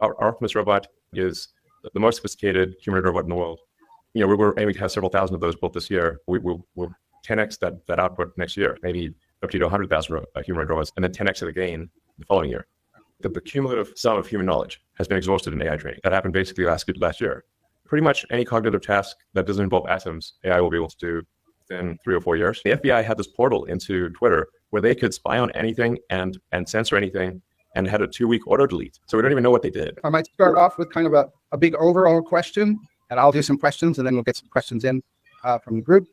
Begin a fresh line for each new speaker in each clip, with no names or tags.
our Optimus robot is the most sophisticated humanoid robot in the world. We're aiming to have several thousand of those built this year. We'll 10x that output next year, maybe up to 100,000 humanoid robots, and then 10x it again the following year. The cumulative sum of human knowledge has been exhausted in AI training. That happened basically last year. Pretty much any cognitive task that doesn't involve atoms, AI will be able to do within 3 or 4 years. The FBI had this portal into Twitter where they could spy on anything and censor anything, and had a 2-week auto delete. So we don't even know what they did.
I might start off with kind of a big overall question, and I'll do some questions, and then we'll get some questions in from the group.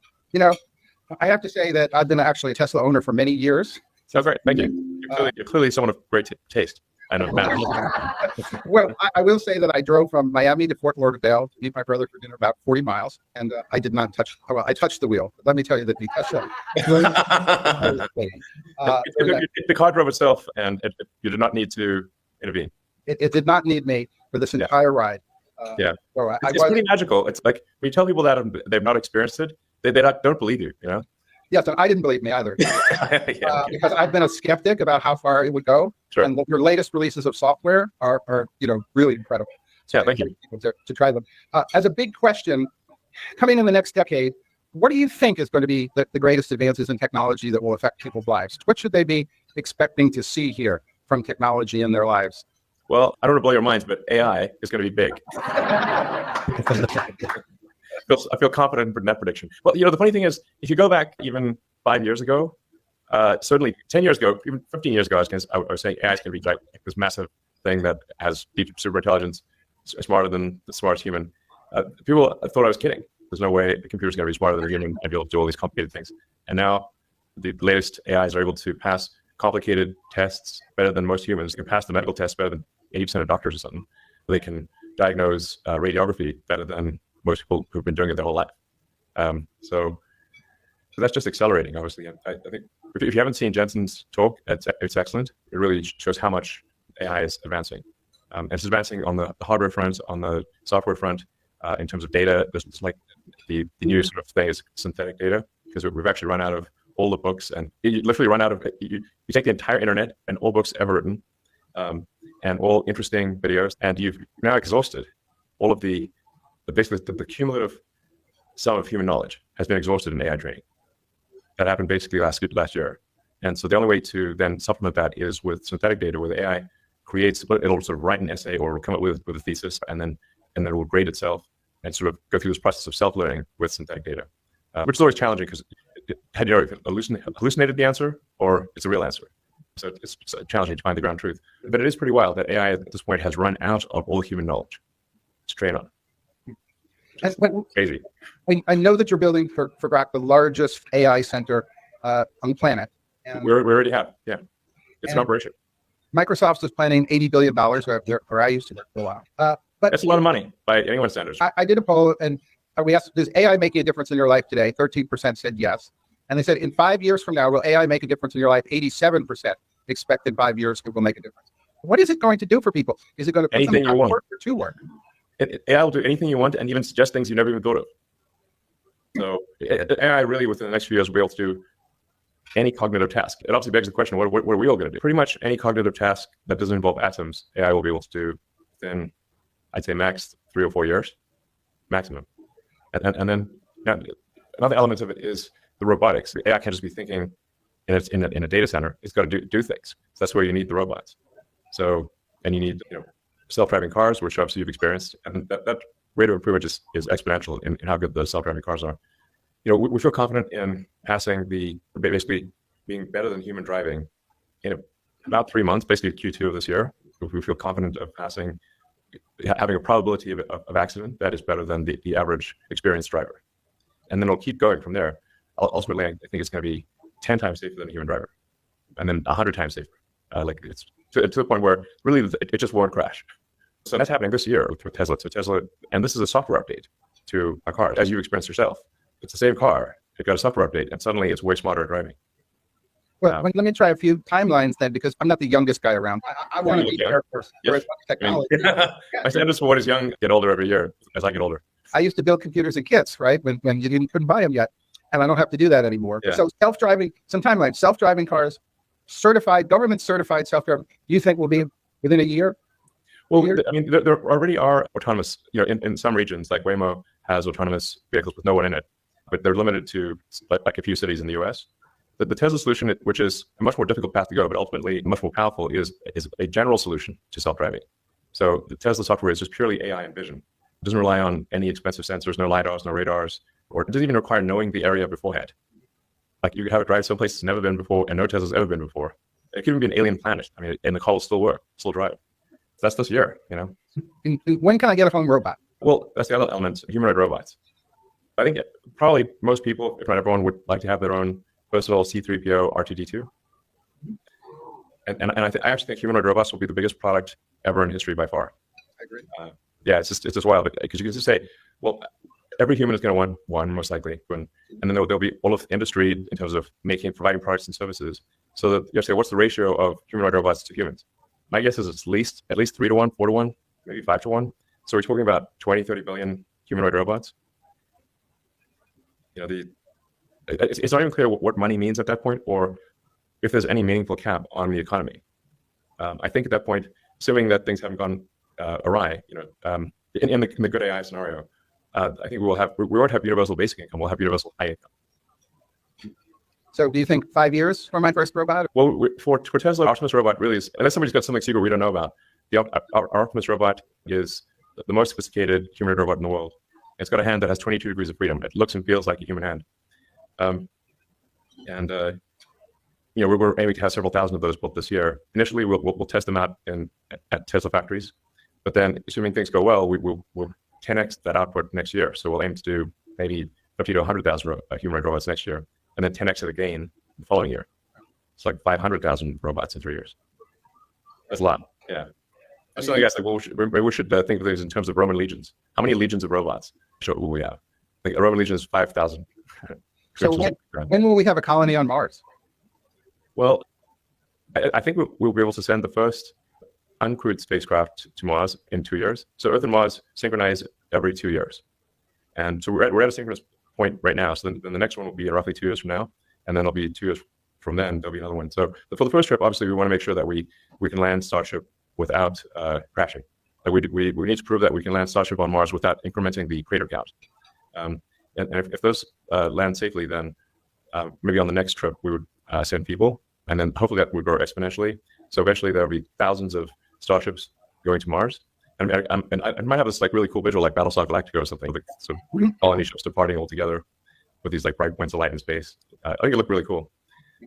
I have to say that I've been actually a Tesla owner for many years.
Sounds right. Thank you. You're clearly someone of great taste. I know, Matt.
Well, I will say that I drove from Miami to Fort Lauderdale to meet my brother for dinner, about 40 miles, and I did not touch. Well, I touched the wheel. But let me tell you that the Tesla.
The car drove itself, and you did not need to intervene.
It did not need me for this entire ride.
So it's pretty magical. It's like when you tell people that they've not experienced it, they don't believe you.
Yes, and I didn't believe me either. Because I've been a skeptic about how far it would go.
Sure.
And your latest releases of software are really incredible.
So thank you.
To try them. As a big question, coming in the next decade, what do you think is going to be the greatest advances in technology that will affect people's lives? What should they be expecting to see here from technology in their lives?
Well, I don't want to blow your minds, but AI is going to be big. I feel confident in that prediction. Well, the funny thing is, if you go back even 5 years ago, certainly 10 years ago, even 15 years ago, I was saying AI is going to be like this massive thing that has deep super intelligence, smarter than the smartest human. People thought I was kidding. There's no way the computer's going to be smarter than a human and be able to do all these complicated things. And now the latest AIs are able to pass complicated tests better than most humans. They can pass the medical tests better than 80% of doctors or something. They can diagnose radiography better than most people who've been doing it their whole life. So that's just accelerating, obviously. I think if you haven't seen Jensen's talk, it's excellent. It really shows how much AI is advancing. And it's advancing on the hardware front, on the software front, in terms of data. It's like the new sort of thing is synthetic data, because we've actually run out of all the books, and you literally run out of, you take the entire internet and all books ever written, and all interesting videos, and you've now exhausted all of basically the cumulative sum of human knowledge has been exhausted in AI training. That happened basically last year. And so the only way to then supplement that is with synthetic data, where the AI creates, it'll sort of write an essay or it'll come up with a thesis, and then it will grade itself and sort of go through this process of self-learning with synthetic data, which is always challenging because had it hallucinated the answer or it's a real answer. So it's challenging to find the ground truth. But it is pretty wild that AI at this point has run out of all human knowledge to train on. Crazy.
I know that you're building for Grok the largest AI center on the planet.
And we already have, yeah. It's an operation.
Microsoft is planning $80 billion, where I used to work for a while. But
that's a lot of money by anyone's standards.
I did a poll, and we asked, does AI make a difference in your life today? 13% said yes. And they said, in 5 years from now, will AI make a difference in your life? 87% expect in 5 years it will make a difference. What is it going to do for people? Is it going to put
anything
them
you want
work or to work?
AI will do anything you want, and even suggest things you never even thought of. So AI really, within the next few years, will be able to do any cognitive task. It obviously begs the question, what are we all going to do? Pretty much any cognitive task that doesn't involve atoms, AI will be able to do within, I'd say, max 3 or 4 years, maximum. And then another element of it is the robotics. The AI can't just be thinking in a data center. It's got to do things. So that's where you need the robots. So, and you need self-driving cars, which obviously you've experienced, and that rate of improvement is exponential in how good the self-driving cars are. We feel confident in passing basically being better than human driving in about 3 months, basically Q2 of this year. We feel confident of having a probability of accident that is better than the average experienced driver. And then it'll keep going from there. Ultimately, I think it's going to be 10 times safer than a human driver, and then 100 times safer. It's to the point where really it just won't crash. So that's happening this year with Tesla. So Tesla, and this is a software update to a car, as you experienced yourself. It's the same car. It got a software update, and suddenly it's way smarter at driving.
Well, let me try a few timelines then, because I'm not the youngest guy around. I want to be there first. Yes. Technology.
My standards for what is young get older every year as I get older.
I used to build computers in kits, right? When you couldn't buy them yet, and I don't have to do that anymore. Yeah. So self-driving, some timelines, self-driving cars, government certified self-driving. Do you think will be within a year?
Well, I mean, there already are autonomous, in some regions, like Waymo has autonomous vehicles with no one in it, but they're limited to like a few cities in the US. The Tesla solution, which is a much more difficult path to go, but ultimately much more powerful, is a general solution to self-driving. So the Tesla software is just purely AI and vision. It doesn't rely on any expensive sensors, no LiDARs, no radars, or it doesn't even require knowing the area beforehand. Like you have it drive someplace it's never been before and no Tesla's ever been before. It could even be an alien planet. I mean, and the car will still work, still drive. So that's this year,
When can I get a home robot?
Well, that's the other element, humanoid robots. I think probably most people, if not everyone, would like to have their own personal C-3PO R2-D2. And I actually think humanoid robots will be the biggest product ever in history by far.
I agree.
Yeah, it's just wild because you can just say, well, every human is going to want one most likely, and then there'll be all of the industry in terms of providing products and services. So that you say, what's the ratio of humanoid robots to humans? My guess is it's at least 3 to 1, 4 to 1, maybe 5 to 1. So we're talking about 20, 30 billion humanoid robots. It's not even clear what money means at that point, or if there's any meaningful cap on the economy. I think at that point, assuming that things haven't gone awry, in the good AI scenario, I think we won't have universal basic income. We'll have universal high income.
So do you think 5 years for my first robot?
Well, for Tesla, Optimus robot really is, unless somebody's got something secret we don't know about, our Optimus robot is the most sophisticated humanoid robot in the world. It's got a hand that has 22 degrees of freedom. It looks and feels like a human hand. We're aiming to have several thousand of those built this year. Initially, we'll test them out at Tesla factories, but then assuming things go well, we'll 10x that output next year. So we'll aim to do maybe 50 to 100,000 humanoid robots next year, and then 10x it again the following year. It's like 500,000 robots in 3 years. That's a lot. Yeah. I was telling you guys, we should think of these in terms of Roman legions. How many legions of robots will we have? I think a Roman legion is 5,000.
So when will we have a colony on Mars?
Well, I think we'll be able to send the first uncrewed spacecraft to Mars in 2 years. So Earth and Mars synchronize every 2 years. And so we're at a synchronous point right now. So then the next one will be roughly 2 years from now. And then it'll be 2 years from then, there'll be another one. So for the first trip, obviously, we want to make sure that we can land Starship without crashing. Like we need to prove that we can land Starship on Mars without incrementing the crater count. And if those land safely, then maybe on the next trip, we would send people. And then hopefully that would grow exponentially. So eventually there'll be thousands of Starships going to Mars. And I might have this like really cool visual like Battlestar Galactica or something. Like, so all these ships are partying all together with these like bright points of light in space. I think it looked really cool.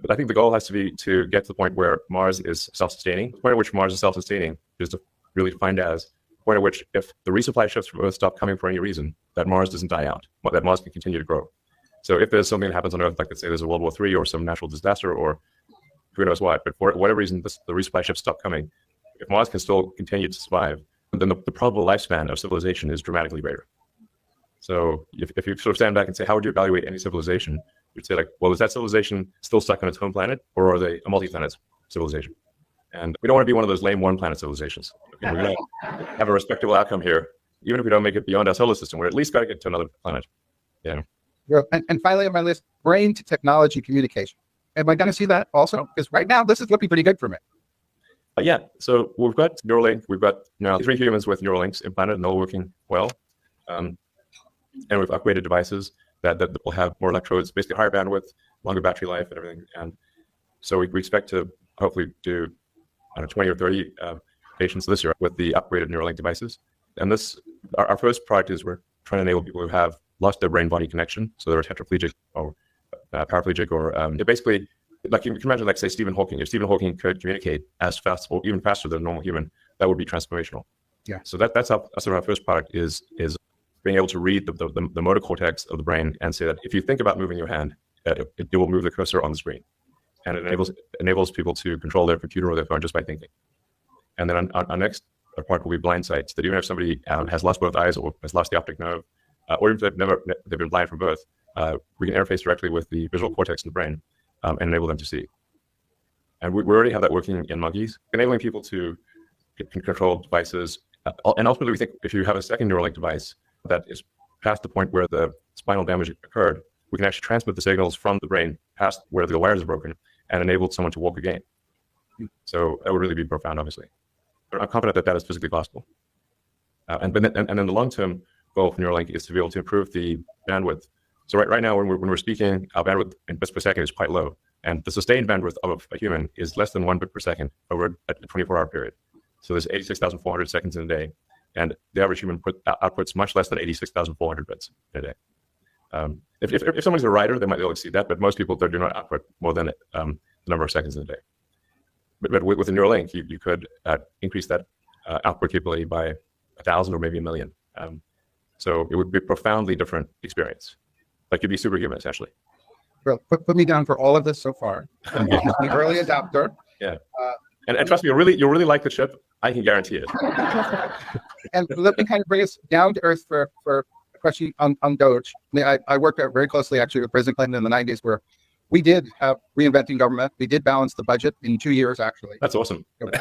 But I think the goal has to be to get to the point where Mars is self-sustaining. The point at which Mars is self-sustaining is to really find as the point at which if the resupply ships from Earth stop coming for any reason, that Mars doesn't die out, that Mars can continue to grow. So if there's something that happens on Earth, like let's say there's a World War III or some natural disaster or who knows what, but for whatever reason, the resupply ships stop coming, if Mars can still continue to survive, then the probable lifespan of civilization is dramatically greater. So if you sort of stand back and say, how would you evaluate any civilization? You'd say like, well, is that civilization still stuck on its home planet, or are they a multi-planet civilization? And we don't want to be one of those lame one-planet civilizations. We're going to have a respectable outcome here, even if we don't make it beyond our solar system. We're at least got to get to another planet. Yeah.
And finally on my list, brain to technology communication. Am I going to see that also? Because right now, this is looking pretty good for me.
Yeah. So we've got Neuralink. We've got now 3 humans with Neuralinks implanted, and they're all working well. And we've upgraded devices that will have more electrodes, basically higher bandwidth, longer battery life, and everything. And so we expect to hopefully do 20 or 30 patients this year with the upgraded Neuralink devices. And our first product is we're trying to enable people who have lost their brain-body connection, so they're tetraplegic or paraplegic, or basically, like you can imagine, like say Stephen Hawking. If Stephen Hawking could communicate as fast or even faster than a normal human, that would be transformational. Yeah. So that's our first product is being able to read the motor cortex of the brain and say that if you think about moving your hand, it will move the cursor on the screen, and it enables people to control their computer or their phone just by thinking. And then our next part will be blind sight. That even if somebody has lost both eyes or has lost the optic nerve, or even if they've been blind from birth, we can interface directly with the visual cortex in the brain and enable them to see. And we already have that working in monkeys, enabling people to control devices. And ultimately, we think if you have a second Neuralink device that is past the point where the spinal damage occurred, we can actually transmit the signals from the brain past where the wires are broken and enable someone to walk again. So that would really be profound, obviously. I'm confident that that is physically possible. And then the long-term goal for Neuralink is to be able to improve the bandwidth. So right now, when we're speaking, our bandwidth in bits per second is quite low, and the sustained bandwidth of a human is less than 1 bit per second over a 24-hour period. So there's 86,400 seconds in a day, and the average human outputs much less than 86,400 bits in a day. If someone's a writer, they might be able to exceed that, but most people do not output more than the number of seconds in a day. But with a Neuralink, you could increase that output capability by 1,000 or maybe 1 million. So it would be a profoundly different experience. Like you'd be superhuman, essentially.
Well, put me down for all of this so far. I'm an early adopter.
Yeah. And trust me, you'll really like the chip. I can guarantee it.
And let me kind of bring us down to earth for a question on Doge. I worked out very closely actually with President Clinton in the 90s, where we did have reinventing government. We did balance the budget in 2 years, actually.
That's awesome.
Well,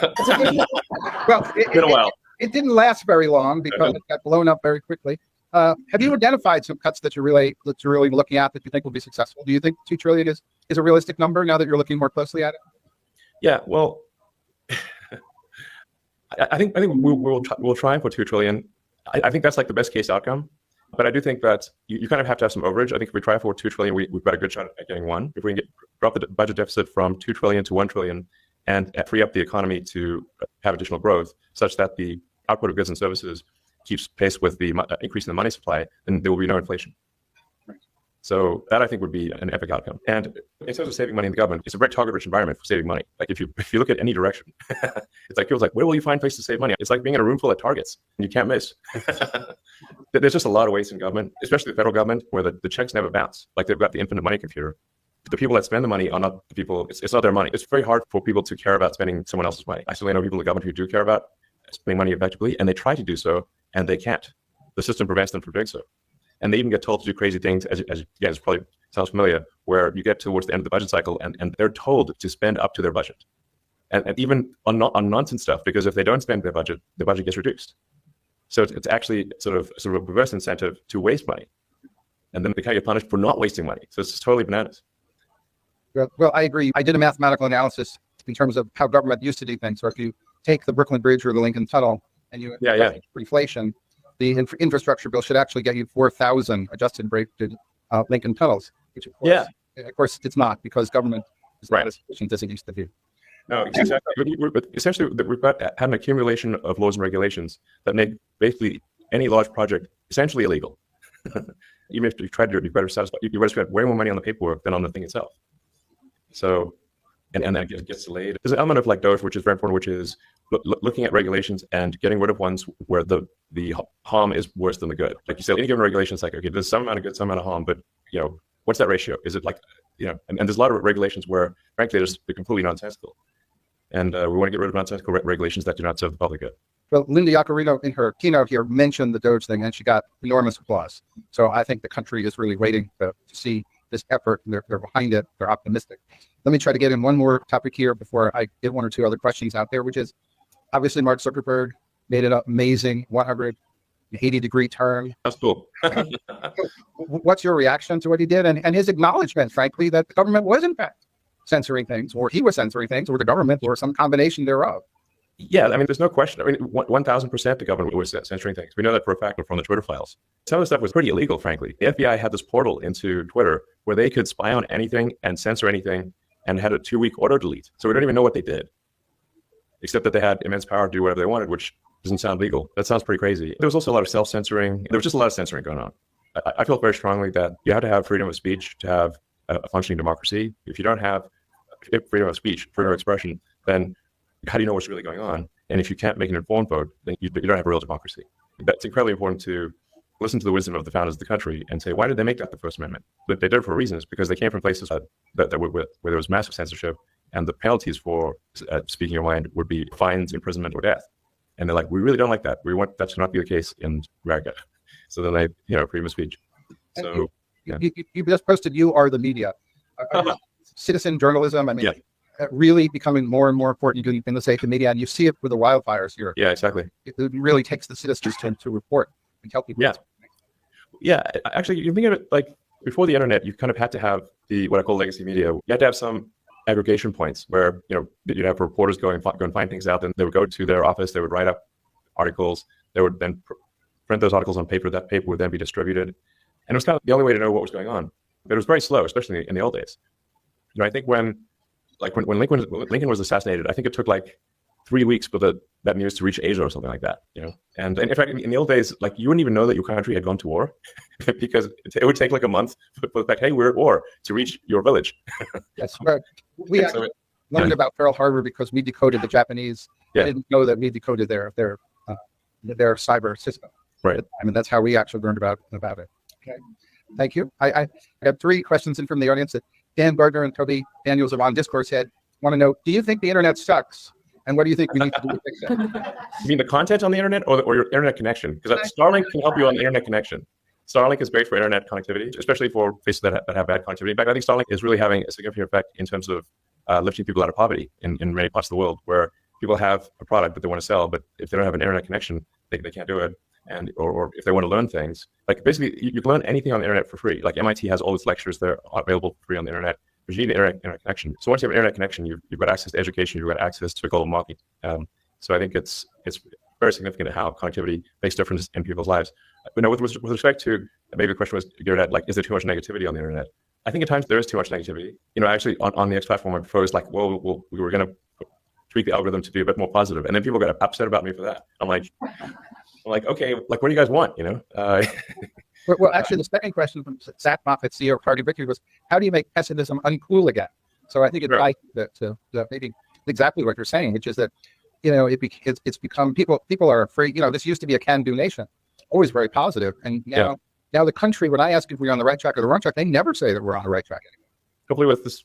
it's been a while.
It didn't last very long because it got blown up very quickly. Have you identified some cuts that you're really looking at that you think will be successful? Do you think $2 trillion is a realistic number now that you're looking more closely at it?
Yeah, well, I think we'll try and put $2 trillion. I think that's like the best case outcome. But I do think that you kind of have to have some overage. I think if we try for $2 trillion, we've got a good shot at getting one. If we can drop the budget deficit from $2 trillion to $1 trillion and free up the economy to have additional growth, such that the output of goods and services keeps pace with the increase in the money supply, then there will be no inflation.
Right.
So that I think would be an epic outcome. And in terms of saving money in the government, it's a very target-rich environment for saving money. Like if you look at any direction, it's like people's like, where will you find places to save money? It's like being in a room full of targets and you can't miss. There's just a lot of waste in government, especially the federal government, where the checks never bounce. Like they've got the infinite money computer. The people that spend the money are not the people. It's not their money. It's very hard for people to care about spending someone else's money. I certainly know people in the government who do care about spending money effectively, and they try to do so, and they can't. The system prevents them from doing so. And they even get told to do crazy things, as you guys probably sounds familiar, where you get towards the end of the budget cycle and they're told to spend up to their budget. And even on nonsense stuff, because if they don't spend their budget, the budget gets reduced. So it's actually sort of a reverse incentive to waste money. And then they kind of get punished for not wasting money. So it's totally bananas.
Well, I agree. I did a mathematical analysis in terms of how government used to do things. So if you take the Brooklyn Bridge or the Lincoln Tunnel and you for inflation, the infrastructure bill should actually get you 4,000 adjusted rated Lincoln tunnels, which of course it's not, because government is not as efficient as it used to be.
No, exactly. But essentially, we've had an accumulation of laws and regulations that make basically any large project essentially illegal. Even if you try to do it, you better spend way more money on the paperwork than on the thing itself. So, and then it gets delayed. There's an element of like Doge, which is very important, which is looking at regulations and getting rid of ones where the harm is worse than the good. Like you said, any given regulation is like, okay, there's some amount of good, some amount of harm, but what's that ratio? Is it like, and there's a lot of regulations where, frankly, they're completely nonsensical. And we want to get rid of nonsensical regulations that do not serve the public good.
Well, Linda Yaccarino in her keynote here mentioned the Doge thing, and she got enormous applause. So I think the country is really waiting to see this effort, and they're behind it. They're optimistic. Let me try to get in one more topic here before I get one or two other questions out there, which is obviously Mark Zuckerberg made an amazing 180-degree turn.
That's cool.
What's your reaction to what he did and his acknowledgement, frankly, that the government was in fact censoring things, or he was censoring things, or the government, or some combination thereof?
Yeah, I mean, there's no question. I mean, 1,000% the government was censoring things. We know that for a fact from the Twitter files. Some of the stuff was pretty illegal, frankly. The FBI had this portal into Twitter where they could spy on anything and censor anything and had a 2-week auto delete. So we don't even know what they did, except that they had immense power to do whatever they wanted, which doesn't sound legal. That sounds pretty crazy. There was also a lot of self-censoring. There was just a lot of censoring going on. I feel very strongly that you have to have freedom of speech to have a functioning democracy. If you don't have freedom of speech, freedom of expression, then how do you know what's really going on? And if you can't make an informed vote, then you don't have a real democracy. That's incredibly important to listen to the wisdom of the founders of the country and say, why did they make that the First Amendment? But they did it for reasons, because they came from places where there was massive censorship, and the penalties for speaking your mind would be fines, imprisonment, or death. And they're like, we really don't like that. We want that to not be the case in America. So then they, freedom of speech. So
you just posted, you are the media. Citizen journalism, I mean, really becoming more and more important in the sake of media, and you see it with the wildfires here.
Yeah, exactly.
It really takes the citizens to report and tell people.
Yeah. Actually, you think of it like before the internet, you kind of had to have what I call legacy media. You had to have some aggregation points where, you'd have reporters go and find things out, and they would go to their office, they would write up articles, they would then print those articles on paper, that paper would then be distributed. And it was kind of the only way to know what was going on. But it was very slow, especially in the old days. I think when Lincoln was assassinated, I think it took like 3 weeks for that news to reach Asia or something like that, And in fact, in the old days, like you wouldn't even know that your country had gone to war because it would take like a month for the fact, hey, we're at war, to reach your village.
That's right. We learned about Pearl Harbor because we decoded the Japanese.
Yeah.
I didn't know that we decoded their cyber system.
Right.
I mean, that's how we actually learned about it. Okay. Thank you. I have 3 questions in from the audience that Dan Gardner and Toby Daniels of On Discourse want to know, do you think the internet sucks? And what do you think we need to do to fix it?
You mean the content on the internet or your internet connection? Because Starlink can help you on the internet connection. Starlink is great for internet connectivity, especially for places that have bad connectivity. In fact, I think Starlink is really having a significant effect in terms of lifting people out of poverty in many parts of the world where people have a product that they want to sell, but if they don't have an internet connection, they can't do it. And or if they want to learn things, like basically you can learn anything on the internet for free. Like MIT has all its lectures, they're available for free on the internet. But you need an internet connection. So once you have an internet connection, you've got access to education, you've got access to a global market. So I think it's very significant how connectivity makes difference in people's lives. But with respect to, maybe the question was geared at, like, is there too much negativity on the internet? I think at times there is too much negativity. Actually on the X platform, I proposed like, we were going to tweak the algorithm to be a bit more positive, and then people got upset about me for that. I'm like, okay, like, what do you guys want?
Well, actually, the second question from Zach Moffat, CEO of Target Victory, was, how do you make pessimism uncool again? So I think it's right to maybe exactly what you're saying, which is that, it's become, people are afraid. This used to be a can-do nation, always very positive. And now the country, when I ask if we're on the right track or the wrong track, they never say that we're on the right track anymore. Hopefully
with this,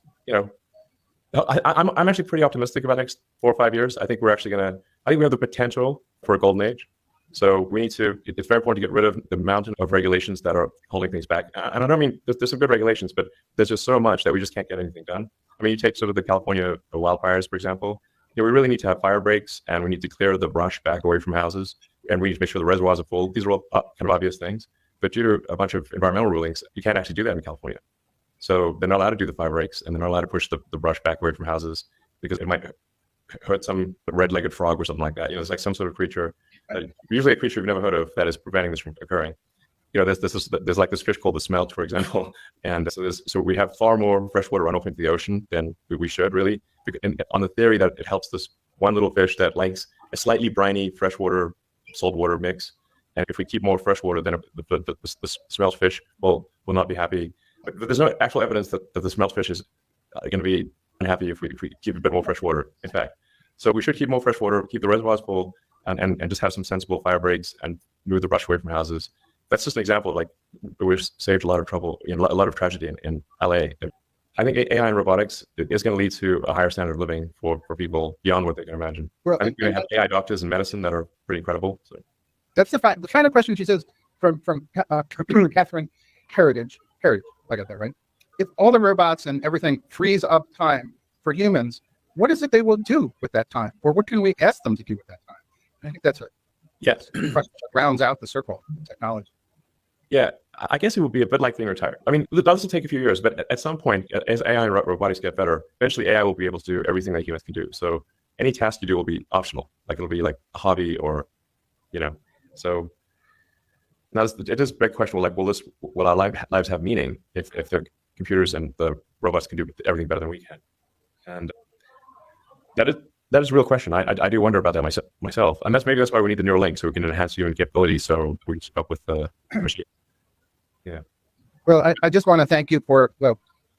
I'm actually pretty optimistic about the next 4 or 5 years. I think I think we have the potential for a golden age. So it's very important to get rid of the mountain of regulations that are holding things back. And I don't mean, there's some good regulations, but there's just so much that we just can't get anything done. I mean, you take sort of the California wildfires, for example. We really need to have fire breaks, and we need to clear the brush back away from houses, and we need to make sure the reservoirs are full. These are all kind of obvious things. But due to a bunch of environmental rulings, you can't actually do that in California. So they're not allowed to do the fire breaks, and they're not allowed to push the brush back away from houses because it might hurt some red-legged frog or something like that. It's like some sort of creature, usually a creature you've never heard of, that is preventing this from occurring. There's like this fish called the smelt, for example, and so we have far more freshwater runoff into the ocean than we should, really. And on the theory that it helps this one little fish that likes a slightly briny freshwater saltwater mix, and if we keep more freshwater, then the smelt fish will not be happy. But there's no actual evidence that the smelt fish is going to be unhappy if we keep a bit more freshwater, in fact. So we should keep more freshwater, keep the reservoirs full, and just have some sensible fire breaks and move the brush away from houses. That's just an example of, like, we've saved a lot of trouble, a lot of tragedy in LA. I think AI and robotics is going to lead to a higher standard of living for people beyond what they can imagine. Well, I think we have AI doctors in medicine that are pretty incredible. So.
That's the final question. She says from Catherine Heritage. I got that right. If all the robots and everything frees up time for humans, what is it they will do with that time, or what can we ask them to do with that time? I think that's rounds out the circle of technology.
Yeah, I guess it would be a bit like being retired. I mean, it does take a few years, but at some point, as AI and robotics get better, eventually AI will be able to do everything that humans can do. So any task you do will be optional. Like, it'll be like a hobby, or, So now it is a big question. Like, will our lives have meaning if the computers and the robots can do everything better than we can? And that is a real question. I do wonder about that myself. And that's why we need the neural link, so we can enhance human capabilities, so we can keep up with the machine. Yeah.
Well, I just want to thank you for,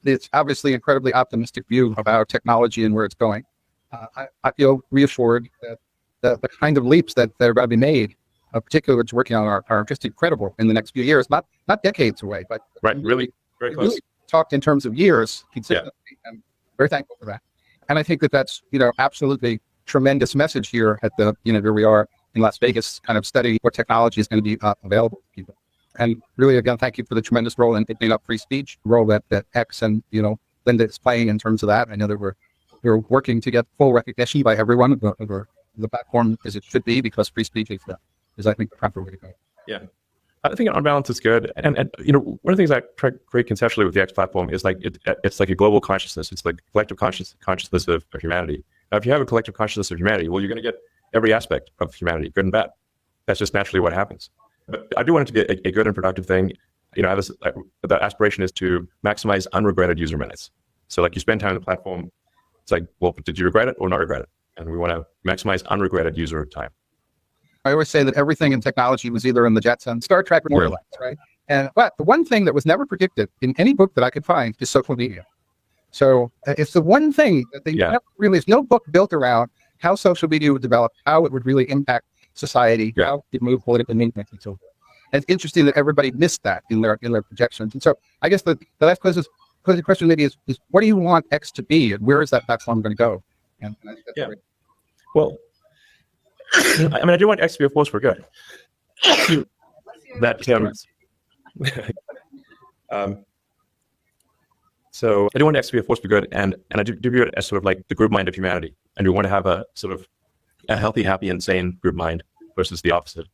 it's obviously incredibly optimistic view of our technology and where it's going. I feel reassured that the kind of leaps that are going to be made, particularly what's working on, are just incredible in the next few years, not decades away, but
really very close. Really
talked in terms of years consistently. Yeah. And very thankful for that. And I think that's absolutely tremendous message here at the where we are in Las Vegas, kind of study what technology is going to be available to people. And really, again, thank you for the tremendous role in picking up free speech, role that X and Linda is playing in terms of that. I know that we're working to get full recognition by everyone of the platform as it should be, because free speech is I think the proper way to go.
Yeah. I think on balance it's good. And you know, one of the things I try to create conceptually with the X platform is like it's like a global consciousness. It's like collective consciousness of humanity. Now, if you have a collective consciousness of humanity, well, you're going to get every aspect of humanity, good and bad. That's just naturally what happens. But I do want it to be a good and productive thing. You know, the aspiration is to maximize unregretted user minutes. So like you spend time on the platform, it's like, well, did you regret it or not regret it? And we want to maximize unregretted user time.
I always say that everything in technology was either in the Jetsons, Star Trek, or More or Less, right? But the one thing that was never predicted in any book that I could find is social media. So it's the one thing that they never really, there's no book built around how social media would develop, how it would really impact society, how it move politically, movement, and so forth. And it's interesting that everybody missed that in their projections. And so I guess the last question maybe is what do you want X to be, and where is that platform going to go? And I think that's great.
Well, I mean, I do want X to be a force for good. So I do want X to be a force for good, and I do view it as sort of like the group mind of humanity, and we want to have a sort of a healthy, happy, and sane group mind versus the opposite.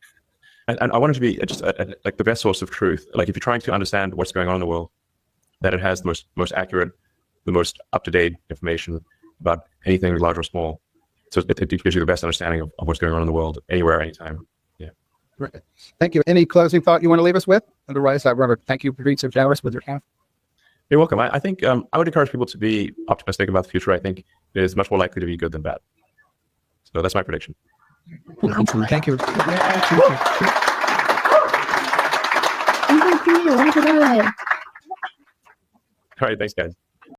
And I want it to be just like the best source of truth. Like if you're trying to understand what's going on in the world, that it has the most accurate, the most up-to-date information about anything large or small. So it gives you the best understanding of what's going on in the world, anywhere, anytime. Yeah.
Right. Thank you. Any closing thought you want to leave us with? Otherwise, I want to thank you for being so generous with your time.
You're welcome. I think I would encourage people to be optimistic about the future. I think it is much more likely to be good than bad. So that's my prediction.
Thank you.
All right. Thanks, guys.